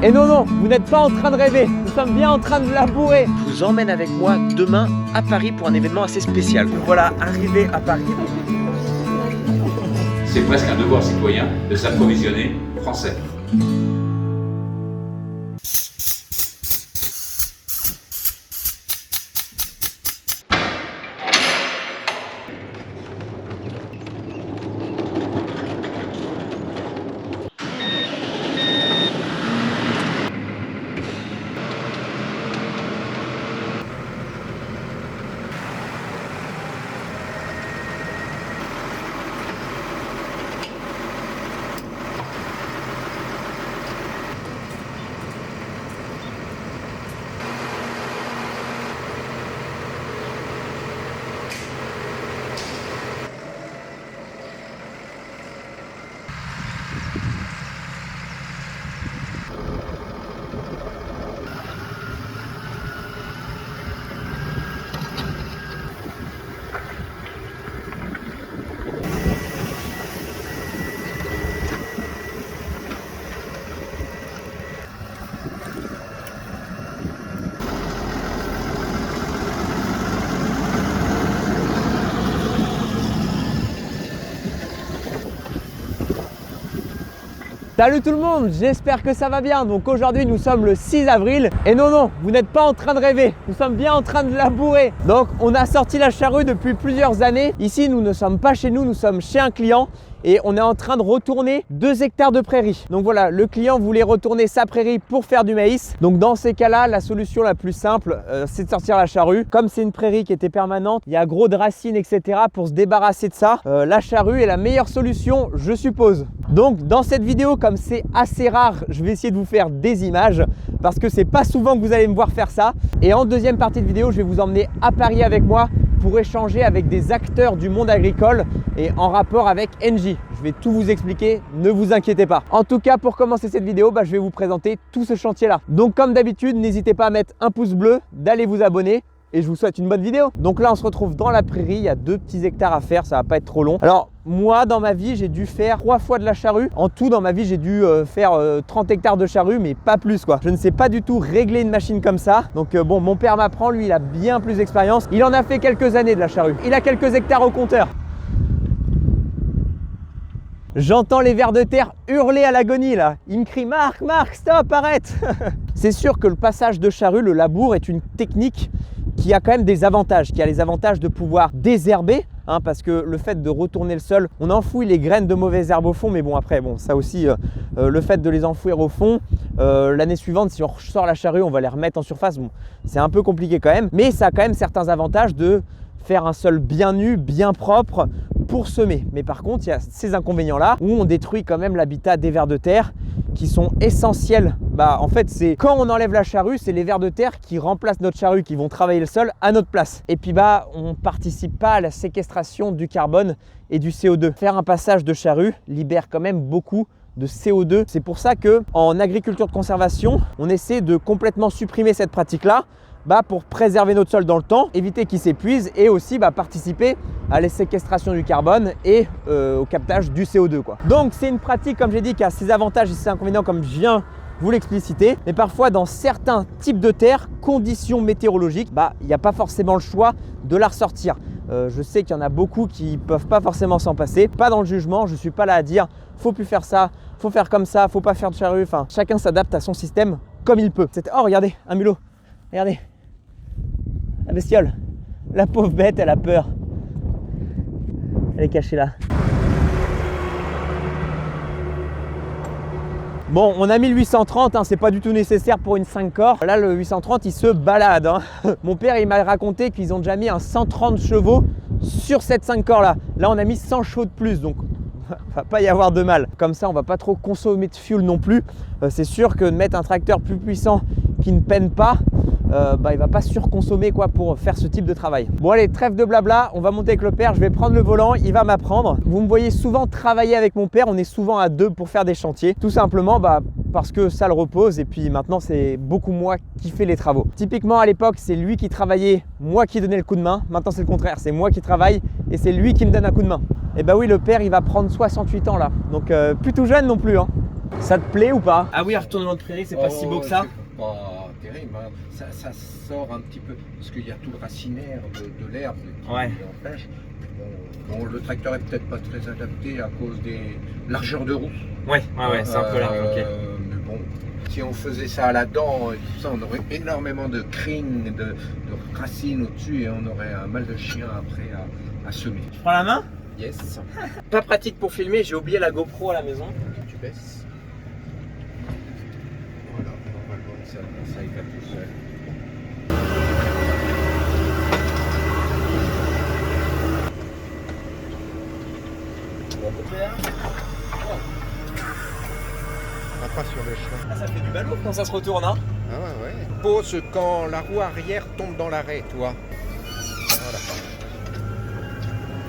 Et non, non, vous n'êtes pas en train de rêver, nous sommes bien en train de labourer. Je vous emmène avec moi demain à Paris pour un événement assez spécial. Voilà, arrivé à Paris. C'est presque un devoir citoyen de s'approvisionner français. Salut tout le monde, j'espère que ça va bien. Donc aujourd'hui nous sommes le 6 avril et non, non, vous n'êtes pas en train de rêver, nous sommes bien en train de labourer. Donc on a sorti la charrue depuis plusieurs années. Ici nous ne sommes pas chez nous, nous sommes chez un client et on est en train de retourner 2 hectares de prairie. Donc voilà, le client voulait retourner sa prairie pour faire du maïs. Donc dans ces cas-là, la solution la plus simple, c'est de sortir la charrue. Comme c'est une prairie qui était permanente, il y a gros de racines, etc. Pour se débarrasser de ça, la charrue est la meilleure solution, je suppose. Donc dans cette vidéo, comme c'est assez rare, je vais essayer de vous faire des images parce que c'est pas souvent que vous allez me voir faire ça. Et en deuxième partie de vidéo, je vais vous emmener à Paris avec moi pour échanger avec des acteurs du monde agricole et en rapport avec Engie. Je vais tout vous expliquer, ne vous inquiétez pas. En tout cas, pour commencer cette vidéo, je vais vous présenter tout ce chantier-là. Donc comme d'habitude, n'hésitez pas à mettre un pouce bleu, d'aller vous abonner. Et je vous souhaite une bonne vidéo. Donc là on se retrouve dans la prairie, il y a 2 petits hectares à faire, ça va pas être trop long. Alors moi dans ma vie j'ai dû faire 3 fois de la charrue. En tout dans ma vie j'ai dû faire 30 hectares de charrue mais pas plus quoi. Je ne sais pas du tout régler une machine comme ça. Donc bon, mon père m'apprend, lui il a bien plus d'expérience. Il en a fait quelques années de la charrue. Il a quelques hectares au compteur. J'entends les vers de terre hurler à l'agonie là. Il me crie Marc, stop, arrête. C'est sûr que le passage de charrue, le labour est une technique qui a quand même des avantages, qui a les avantages de pouvoir désherber, parce que le fait de retourner le sol, on enfouit les graines de mauvaises herbes au fond, mais bon après, bon ça aussi, le fait de les enfouir au fond, l'année suivante, si on sort la charrue, on va les remettre en surface, bon, c'est un peu compliqué quand même, mais ça a quand même certains avantages de faire un sol bien nu, bien propre pour semer. Mais par contre, il y a ces inconvénients-là où on détruit quand même l'habitat des vers de terre qui sont essentiels. En fait, c'est quand on enlève la charrue, c'est les vers de terre qui remplacent notre charrue, qui vont travailler le sol à notre place. Et puis on ne participe pas à la séquestration du carbone et du CO2. Faire un passage de charrue libère quand même beaucoup de CO2. C'est pour ça qu'en agriculture de conservation, on essaie de complètement supprimer cette pratique-là pour préserver notre sol dans le temps, éviter qu'il s'épuise et aussi participer à la séquestration du carbone et au captage du CO2 quoi. Donc c'est une pratique comme j'ai dit qui a ses avantages et ses inconvénients comme je viens vous l'expliciter, mais parfois dans certains types de terres, conditions météorologiques, il n'y a pas forcément le choix de la ressortir. Je sais qu'il y en a beaucoup qui ne peuvent pas forcément s'en passer, pas dans le jugement, je ne suis pas là à dire faut plus faire ça, faut faire comme ça, faut pas faire de charrue, enfin chacun s'adapte à son système comme il peut. Oh regardez, un mulot, regardez. La bestiole, la pauvre bête, elle a peur. Elle est cachée là. Bon, on a mis le 830, c'est pas du tout nécessaire pour une 5 corps. Là, le 830, il se balade. Mon père, il m'a raconté qu'ils ont déjà mis un 130 chevaux sur cette 5 corps là. Là, on a mis 100 chevaux de plus, donc va pas y avoir de mal. Comme ça, on va pas trop consommer de fuel non plus. C'est sûr que de mettre un tracteur plus puissant qui ne peine pas, il va pas surconsommer quoi pour faire ce type de travail. Bon allez, trêve de blabla, on va monter avec le père, je vais prendre le volant, il va m'apprendre. Vous me voyez souvent travailler avec mon père, on est souvent à 2 pour faire des chantiers, tout simplement parce que ça le repose et puis maintenant c'est beaucoup moi qui fais les travaux. Typiquement à l'époque c'est lui qui travaillait, moi qui donnais le coup de main. Maintenant c'est le contraire, c'est moi qui travaille et c'est lui qui me donne un coup de main. Et oui, le père il va prendre 68 ans là, donc plus tout jeune non plus Ça te plaît ou pas? Ah oui, un retournement de prairie, c'est pas si beau que ça. C'est pas terrible, hein. Ça sort un petit peu, parce qu'il y a tout le racinaire de l'herbe qui empêche. Bon, le tracteur est peut-être pas très adapté à cause des largeurs de roue. Ouais, c'est un peu large, ok. Mais bon, si on faisait ça à la dent et tout ça, on aurait énormément de crines, de racines au-dessus et on aurait un mal de chien après à semer. Tu prends la main? Yes. Pas pratique pour filmer, j'ai oublié la GoPro à la maison. Tu baisses. Voilà, normalement ça y va tout seul. Pas sur le chemin. Ah, ça fait du ballot quand ça se retourne, hein? Ah ouais. Pose quand la roue arrière tombe dans l'arrêt, toi. Voilà.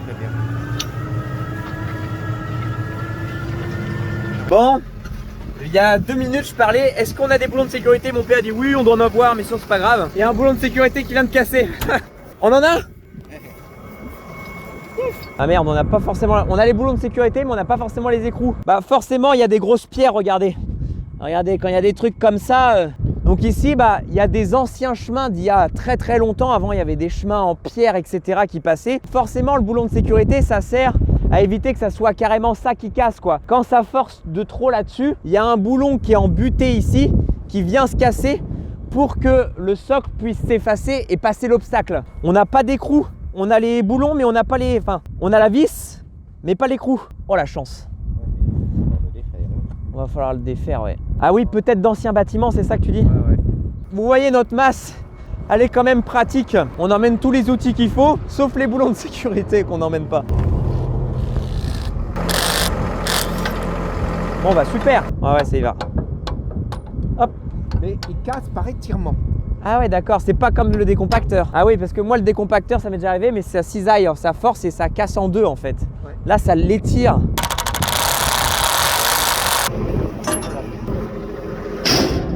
Très bien. Bon, il y a 2 minutes je parlais, est-ce qu'on a des boulons de sécurité? Mon père a dit oui, on doit en avoir, mais ça c'est pas grave. Il y a un boulon de sécurité qui vient de casser. On en a? Ah merde, on n'a pas forcément... On a les boulons de sécurité, mais on n'a pas forcément les écrous. Bah forcément, il y a des grosses pierres, regardez. Regardez, quand il y a des trucs comme ça... Donc ici, bah, il y a des anciens chemins d'il y a très très longtemps. Avant, il y avait des chemins en pierre, etc. qui passaient. Forcément, le boulon de sécurité, ça sert à éviter que ça soit carrément ça qui casse, quoi. Quand ça force de trop là-dessus, il y a un boulon qui est en butée ici, qui vient se casser pour que le socle puisse s'effacer et passer l'obstacle. On n'a pas d'écrou. On a les boulons, mais on n'a pas les... Enfin, on a la vis, mais pas l'écrou. Oh la chance. On va falloir le défaire, ouais. Ah oui, peut-être d'anciens bâtiments, c'est ça que tu dis? Ouais. Vous voyez, notre masse, elle est quand même pratique. On emmène tous les outils qu'il faut, sauf les boulons de sécurité qu'on n'emmène pas. Bon bah super. Ouais, ça y va. Hop. Mais il casse par étirement. Ah ouais, d'accord, c'est pas comme le décompacteur. Ah oui, parce que moi le décompacteur ça m'est déjà arrivé, mais ça cisaille, ça force et ça casse en deux en fait. Ouais. Là ça l'étire.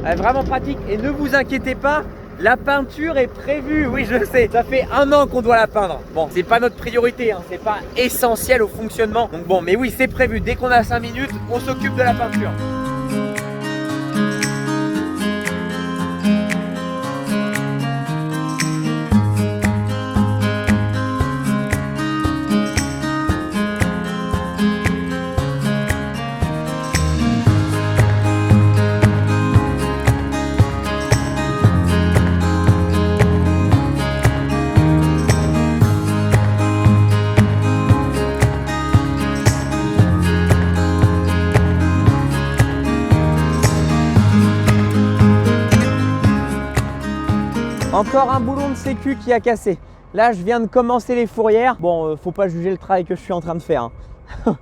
Ah, vraiment pratique, et ne vous inquiétez pas, la peinture est prévue, oui je sais, ça fait 1 an qu'on doit la peindre. Bon, c'est pas notre priorité, hein. C'est pas essentiel au fonctionnement. Donc bon, mais oui c'est prévu, dès qu'on a 5 minutes, on s'occupe de la peinture. Encore un boulon de sécu qui a cassé. Là, je viens de commencer les fourrières. Bon, faut pas juger le travail que je suis en train de faire. Hein.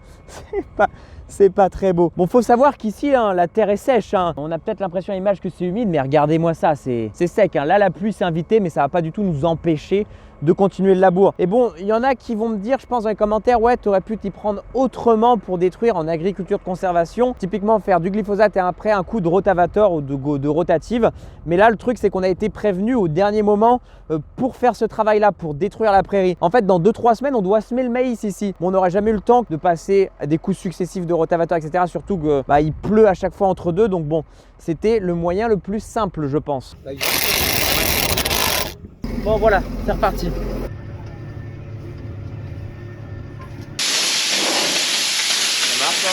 C'est pas très beau. Bon, faut savoir qu'ici, hein, la terre est sèche. Hein. On a peut-être l'impression à l'image que c'est humide, mais regardez-moi ça, c'est sec. Hein. Là, la pluie s'est invitée, mais ça va pas du tout nous empêcher de continuer le labour. Et bon, il y en a qui vont me dire, je pense dans les commentaires, ouais, tu aurais pu t'y prendre autrement pour détruire en agriculture de conservation. Typiquement, faire du glyphosate et après un coup de rotavator ou de rotative. Mais là, le truc, c'est qu'on a été prévenu au dernier moment pour faire ce travail-là, pour détruire la prairie. En fait, dans 2-3 semaines, on doit semer le maïs ici. Bon, on n'aurait jamais eu le temps de passer à des coups successifs de rotavator, etc. Surtout que il pleut à chaque fois entre deux. Donc bon, c'était le moyen le plus simple, je pense. Bon voilà, c'est reparti. Ça marche hein?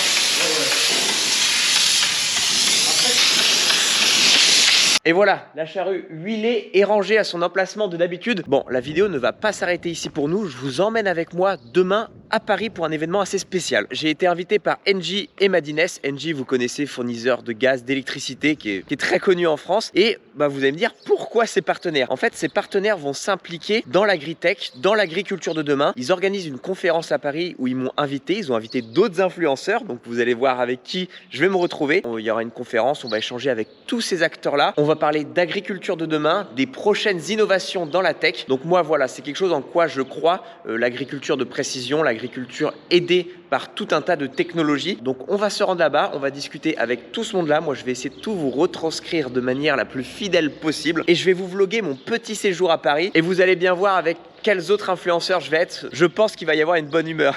Et voilà, la charrue huilée et rangée à son emplacement de d'habitude. Bon, la vidéo ne va pas s'arrêter ici pour nous. Je vous emmène avec moi demain à Paris pour un événement assez spécial. J'ai été invité par Engie et Madines. Engie, vous connaissez, fournisseur de gaz, d'électricité qui est très connu en France. Et vous allez me dire pourquoi ces partenaires. En fait, ces partenaires vont s'impliquer dans l'agritech, dans l'agriculture de demain. Ils organisent une conférence à Paris où ils m'ont invité. Ils ont invité d'autres influenceurs. Donc vous allez voir avec qui je vais me retrouver. Il y aura une conférence, on va échanger avec tous ces acteurs-là. On va parler d'agriculture de demain, des prochaines innovations dans la tech. Donc moi, voilà, c'est quelque chose en quoi je crois, l'agriculture de précision, l'agriculture aidée par tout un tas de technologies. Donc on va se rendre là-bas, on va discuter avec tout ce monde-là. Moi, je vais essayer de tout vous retranscrire de manière la plus fidèle possible. Et je vais vous vloguer mon petit séjour à Paris. Et vous allez bien voir avec quels autres influenceurs je vais être. Je pense qu'il va y avoir une bonne humeur.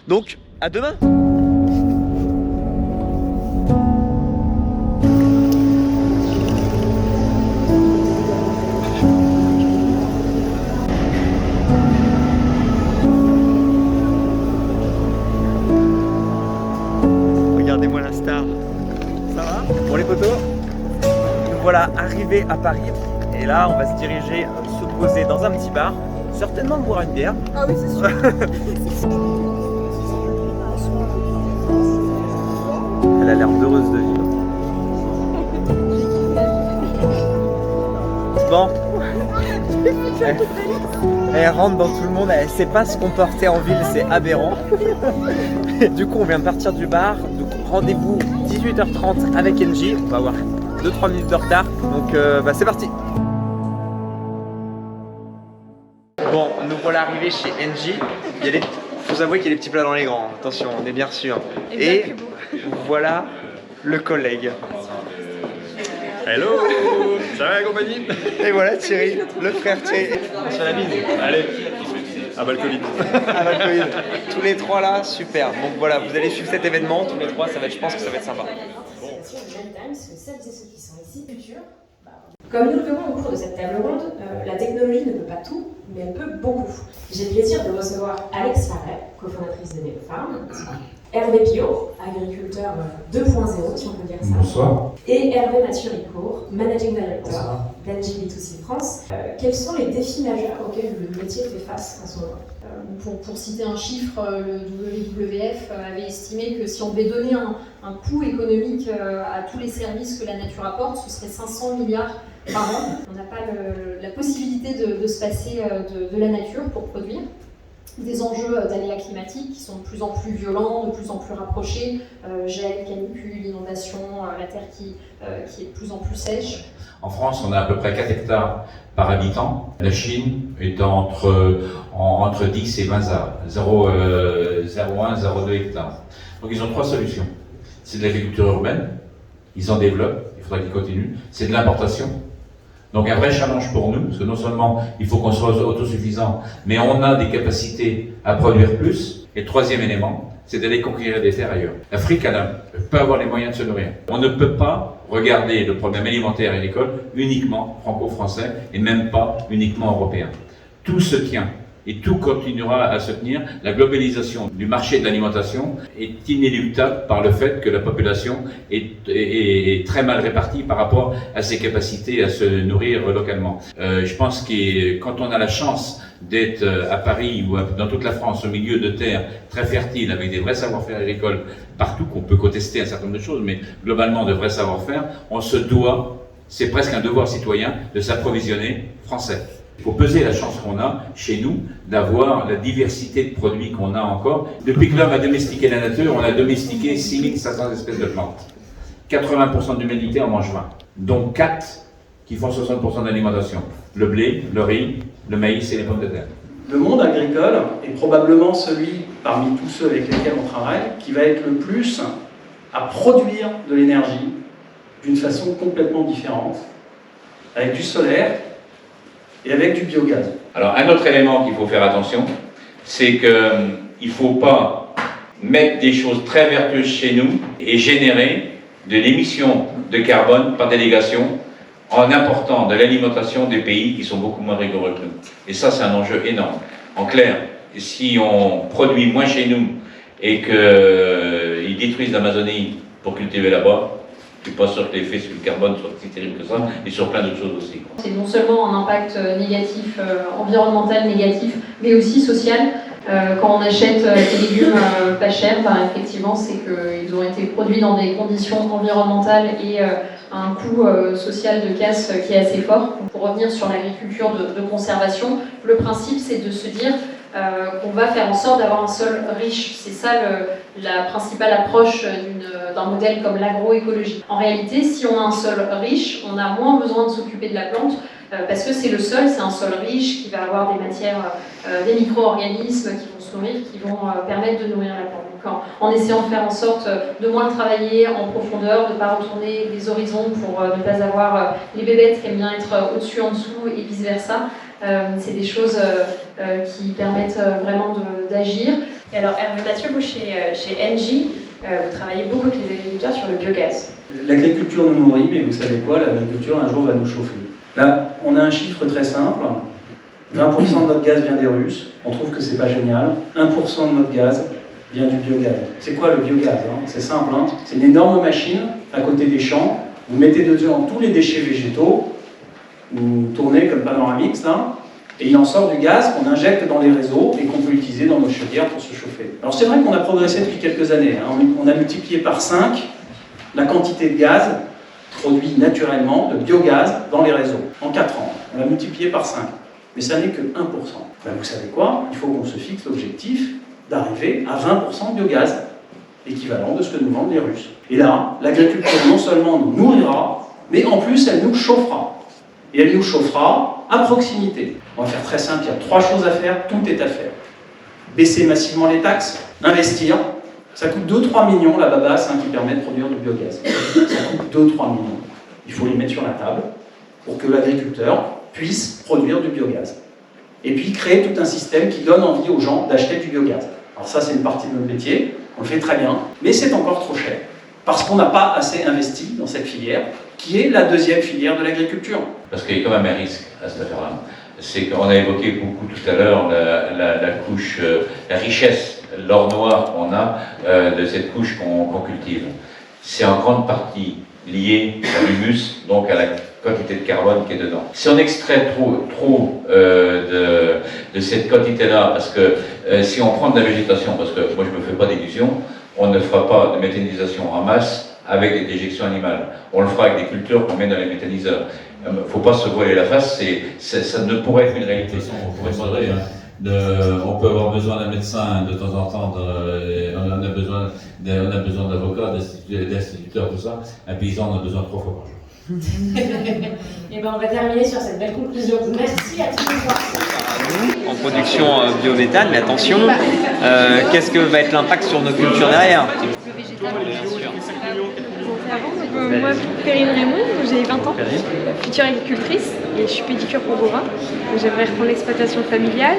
Donc, à demain! retard. Ça va? Bon les potos, nous voilà arrivés à Paris. Et là, on va se diriger, se poser dans un petit bar. Certainement boire une bière. Ah oui, c'est sûr. Elle a l'air heureuse de vivre. Bon. Elle rentre dans tout le monde, elle sait pas se comporter en ville, c'est aberrant. Du coup, on vient de partir du bar. Donc, rendez-vous 18h30 avec NJ. On va avoir 2-3 minutes de retard. Donc, c'est parti. Bon, nous voilà arrivés chez NJ. Faut avouer qu'il y a des petits plats dans les grands. Attention, on est bien sûr. Et voilà le collègue. Hello. Ça va la compagnie? Et voilà Thierry, le frère Thierry. On se fait la bise. Allez. Ah bah le Covid. Ah bah le Covid. Tous les trois là, super. Donc voilà, vous allez suivre cet événement, tous les trois, je pense que ça va être sympa. Comme nous le verrons au cours de cette table ronde, la technologie ne peut pas tout, mais elle peut beaucoup. J'ai le plaisir de recevoir Alex Farret, cofondatrice de Neofarm, Hervé Pio, agriculteur 2.0, si on peut dire ça. Bonsoir. Et Hervé Mathieu-Ricourt, managing director d'Engie B2C France. Quels sont les défis majeurs auxquels le métier fait face en ce moment? Pour citer un chiffre, le WWF avait estimé que si on devait donner un coût économique à tous les services que la nature apporte, ce serait 500 milliards par an. On n'a pas la possibilité de se passer de la nature pour produire. Des enjeux d'aléas climatiques qui sont de plus en plus violents, de plus en plus rapprochés, gel, canicule, inondation, la terre qui est de plus en plus sèche. En France, on a à peu près 4 hectares par habitant. La Chine est entre 10 et 20 arbres, 0,1, 0,2 hectares. Donc ils ont 3 solutions. C'est de l'agriculture urbaine, ils en développent, il faudra qu'ils continuent. C'est de l'importation. Donc un vrai challenge pour nous, parce que non seulement il faut qu'on soit autosuffisant, mais on a des capacités à produire plus. Et le troisième élément, c'est d'aller conquérir des terres ailleurs. L'Afrique, elle peut avoir les moyens de se nourrir. On ne peut pas regarder le problème alimentaire et agricole uniquement franco-français et même pas uniquement européen. Tout se tient et tout continuera à se tenir. La globalisation du marché de l'alimentation est inéluctable par le fait que la population est très mal répartie par rapport à ses capacités à se nourrir localement. Je pense que quand on a la chance d'être à Paris ou dans toute la France au milieu de terres très fertiles avec des vrais savoir-faire agricoles partout, qu'on peut contester un certain nombre de choses, mais globalement de vrais savoir-faire, on se doit, c'est presque un devoir citoyen, de s'approvisionner français. Il faut peser la chance qu'on a chez nous d'avoir la diversité de produits qu'on a encore. Depuis que l'homme a domestiqué la nature, on a domestiqué 6500 espèces de plantes. 80% de l'humanité en mange 20, dont 4 qui font 60% de l'alimentation. Le blé, le riz, le maïs et les pommes de terre. Le monde agricole est probablement celui, parmi tous ceux avec lesquels on travaille, qui va être le plus à produire de l'énergie d'une façon complètement différente, avec du solaire et avec du biogaz. Alors un autre élément qu'il faut faire attention, c'est qu'il ne faut pas mettre des choses très vertueuses chez nous et générer de l'émission de carbone par délégation en important de l'alimentation des pays qui sont beaucoup moins rigoureux que nous. Et ça, c'est un enjeu énorme. En clair, si on produit moins chez nous et qu'ils détruisent l'Amazonie pour cultiver là-bas, je ne suis pas sûr que l'effet sur le carbone soit si terrible que ça, et sur plein d'autres choses aussi. C'est non seulement un impact négatif, environnemental négatif, mais aussi social. Quand on achète des légumes pas chers, effectivement, c'est qu'ils ont été produits dans des conditions environnementales et un coût social de casse qui est assez fort. Pour revenir sur l'agriculture de conservation, le principe c'est de se dire qu'on va faire en sorte d'avoir un sol riche. C'est ça la principale approche d'un modèle comme l'agroécologie. En réalité, si on a un sol riche, on a moins besoin de s'occuper de la plante parce que c'est le sol, c'est un sol riche qui va avoir des matières, des micro-organismes qui vont se nourrir, qui vont permettre de nourrir la plante. Donc, en essayant de faire en sorte de moins travailler en profondeur, de ne pas retourner les horizons pour ne pas avoir les bébêtes qui aiment bien être au-dessus, en dessous et vice-versa. C'est des choses qui permettent vraiment d'agir. Et alors, Hervé Mathieu, vous chez Engie, vous travaillez beaucoup avec les agriculteurs sur le biogaz. L'agriculture nous nourrit, mais vous savez quoi, l'agriculture un jour va nous chauffer. Là, on a un chiffre très simple. 20% de notre gaz vient des Russes. On trouve que c'est pas génial. 1% de notre gaz vient du biogaz. C'est quoi le biogaz, hein? C'est simple, hein? C'est une énorme machine à côté des champs. Vous mettez dedans tous les déchets végétaux, vous tournez comme Panoramix, là, et il en sort du gaz qu'on injecte dans les réseaux et qu'on peut utiliser dans nos chaudières pour se chauffer. Alors c'est vrai qu'on a progressé depuis quelques années, hein. On a multiplié par 5 la quantité de gaz produit naturellement, de biogaz, dans les réseaux, en 4 ans. On l'a multiplié par 5. Mais ça n'est que 1%. Ben, vous savez quoi? Il faut qu'on se fixe l'objectif d'arriver à 20% de biogaz, équivalent de ce que nous vendent les Russes. Et là, l'agriculture non seulement nous nourrira, mais en plus elle nous chauffera. Et elle nous chauffera à proximité. On va faire très simple, il y a 3 choses à faire, tout est à faire. Baisser massivement les taxes, investir. Ça coûte 2-3 millions la babasse qui permet de produire du biogaz. Ça coûte 2-3 millions. Il faut les mettre sur la table pour que l'agriculteur puisse produire du biogaz. Et puis créer tout un système qui donne envie aux gens d'acheter du biogaz. Alors ça, c'est une partie de notre métier, on le fait très bien, mais c'est encore trop cher. Parce qu'on n'a pas assez investi dans cette filière, qui est la deuxième filière de l'agriculture. Parce qu'il y a quand même un risque à cette affaire-là. C'est qu'on a évoqué beaucoup tout à l'heure la couche, la richesse, l'or noir qu'on a de cette couche qu'on cultive. C'est en grande partie lié à l'humus, donc à la quantité de carbone qui est dedans. Si on extrait trop de cette quantité-là, parce que si on prend de la végétation, parce que moi je ne me fais pas d'illusions, on ne fera pas de méthanisation en masse avec des déjections animales. On le fera avec des cultures qu'on met dans les méthaniseurs. Il ne faut pas se voiler la face, ça ne pourrait être une réalité. On pourrait s'adresser, on peut avoir besoin d'un médecin de temps en temps, on a besoin d'avocats, d'instituteurs, tout ça. Un paysan en a besoin 3 fois par jour. Et ben on va terminer sur cette belle conclusion. Merci à tous les trois. En production biométhane, mais attention, qu'est-ce que va être l'impact sur nos cultures derrière? Moi, Perrine Raymond, j'ai 20 ans, future agricultrice, et je suis pédicure pour bovins. J'aimerais reprendre l'exploitation familiale.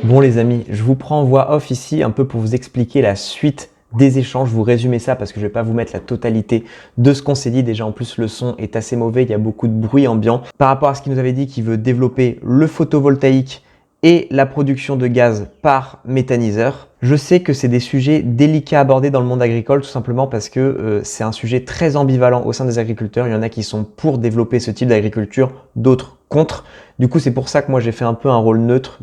Bon les amis, je vous prends en voix off ici un peu pour vous expliquer la suite des échanges, vous résumer ça parce que je vais pas vous mettre la totalité de ce qu'on s'est dit. Déjà en plus le son est assez mauvais, il y a beaucoup de bruit ambiant. Par rapport à ce qu'il nous avait dit qu'il veut développer le photovoltaïque et la production de gaz par méthaniseur. Je sais que c'est des sujets délicats à aborder dans le monde agricole tout simplement parce que c'est un sujet très ambivalent au sein des agriculteurs. Il y en a qui sont pour développer ce type d'agriculture, d'autres contre. Du coup, c'est pour ça que moi j'ai fait un peu un rôle neutre,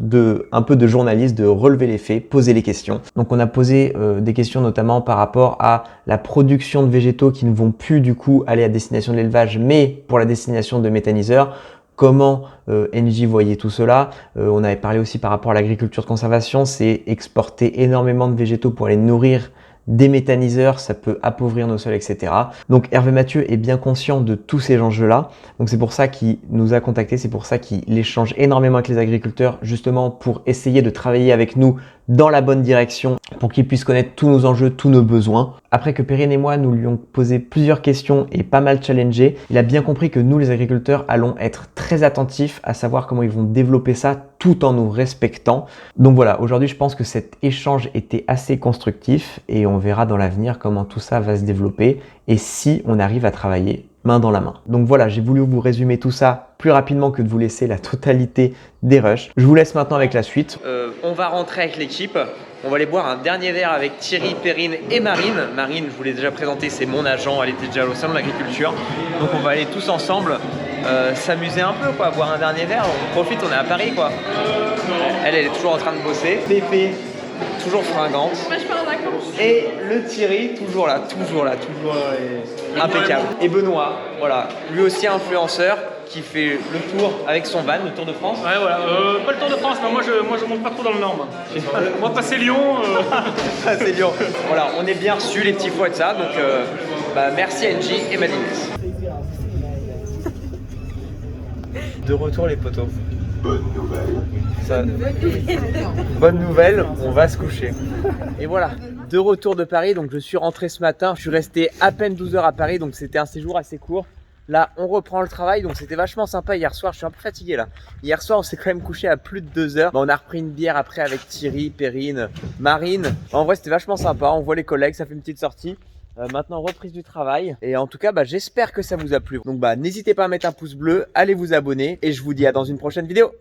un peu de journaliste, de relever les faits, poser les questions. Donc on a posé des questions notamment par rapport à la production de végétaux qui ne vont plus du coup aller à destination de l'élevage mais pour la destination de méthaniseurs. Comment Engie voyait tout cela. On avait parlé aussi par rapport à l'agriculture de conservation, c'est exporter énormément de végétaux pour aller nourrir des méthaniseurs, ça peut appauvrir nos sols, etc. Donc Hervé Mathieu est bien conscient de tous ces enjeux-là. Donc c'est pour ça qu'il nous a contactés, c'est pour ça qu'il échange énormément avec les agriculteurs, justement pour essayer de travailler avec nous dans la bonne direction, pour qu'ils puissent connaître tous nos enjeux, tous nos besoins. Après que Perrine et moi, nous lui avons posé plusieurs questions et pas mal challengé, il a bien compris que nous, les agriculteurs, allons être très attentifs à savoir comment ils vont développer ça tout en nous respectant. Donc voilà, aujourd'hui, je pense que cet échange était assez constructif et on verra dans l'avenir comment tout ça va se développer et si on arrive à travailler main dans la main. Donc voilà, j'ai voulu vous résumer tout ça plus rapidement que de vous laisser la totalité des rushs. Je vous laisse maintenant avec la suite. On va rentrer avec l'équipe. On va aller boire un dernier verre avec Thierry, Perrine et Marine. Marine, je vous l'ai déjà présenté, c'est mon agent, elle était déjà au salon de l'agriculture. Donc on va aller tous ensemble s'amuser un peu, quoi, boire un dernier verre. On profite, on est à Paris, quoi. Elle est toujours en train de bosser. Pépé, toujours fringante. Moi, je pars en vacances. Et le Thierry, toujours là, impeccable. Et Benoît, voilà, lui aussi influenceur, qui fait le tour avec son van, le Tour de France. Ouais, voilà. Pas le Tour de France, mais moi je monte pas trop dans le Nord. Moi, passer Lyon. Passer Lyon. Voilà, on est bien reçus, les petits fouets de ça. Donc, merci à Engie et Madines. De retour, les potos. Bonne nouvelle, on va se coucher. Et voilà, de retour de Paris. Donc, je suis rentré ce matin. Je suis resté à peine 12 heures à Paris, donc c'était un séjour assez court. Là, on reprend le travail, donc c'était vachement sympa hier soir. Je suis un peu fatigué là. Hier soir, on s'est quand même couché à plus de 2 heures. On a repris une bière après avec Thierry, Perrine, Marine. En vrai, c'était vachement sympa. On voit les collègues, ça fait une petite sortie. Maintenant, reprise du travail. Et en tout cas, j'espère que ça vous a plu. Donc, n'hésitez pas à mettre un pouce bleu, allez vous abonner. Et je vous dis à dans une prochaine vidéo.